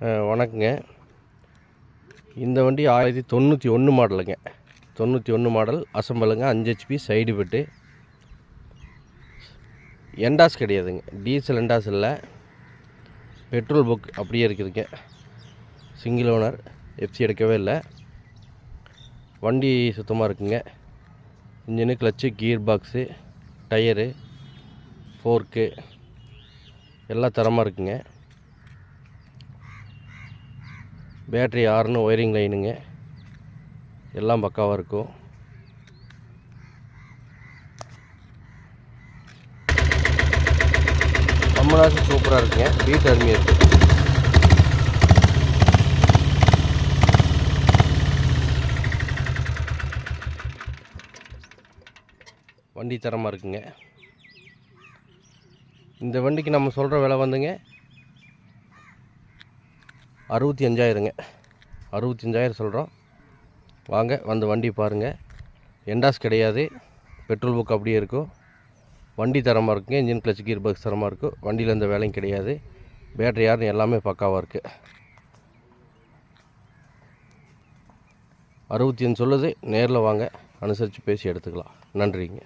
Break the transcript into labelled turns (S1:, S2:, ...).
S1: வணக்கங்க. இந்த வண்டி 1991 மாடலுங்க. 91 மாடல் அசம்பலுங்க. 5 HP சைடு பெட்டு. என்டாஸ் கிடையாதுங்க. டீசல் என்டாஸ் இல்லை, பெட்ரோல் புக் அப்படியே இருக்குதுங்க. சிங்கிள் ஓனர், எஃப்சி எடுக்கவே இல்லை. வண்டி சுத்தமாக இருக்குங்க. Engine, clutch, gear box, tyre, fork எல்லாம் தரமாக இருக்குங்க. பேட்ரி ஆர்னு ஒயரிங் லைனுங்க எல்லாம் பக்காவாக இருக்கும். நம்மளாச்சு சூப்பராக இருக்குங்க. வீட்டு அருமையாக இருக்குது. வண்டி தரமாக இருக்குங்க. இந்த வண்டிக்கு நம்ம சொல்கிற விலை வந்துங்க 65,000ங்க. 65,000 சொல்கிறோம். வாங்க வந்து வண்டி பாருங்கள். என்டாஸ் கிடையாது, பெட்ரோல் புக் அப்படியே இருக்கும். வண்டி தரமாக இருக்குங்க. இன்ஜின், கிளச், கியர் பாக்ஸ் தரமாக இருக்கும். வண்டியில் எந்த வேலையும் கிடையாது. பேட்டரி யாருன்னு எல்லாமே பக்காவாக இருக்குது. 65 சொல்லுது. நேரில் வாங்க, அனுசரித்து பேசி எடுத்துக்கலாம். நன்றிங்க.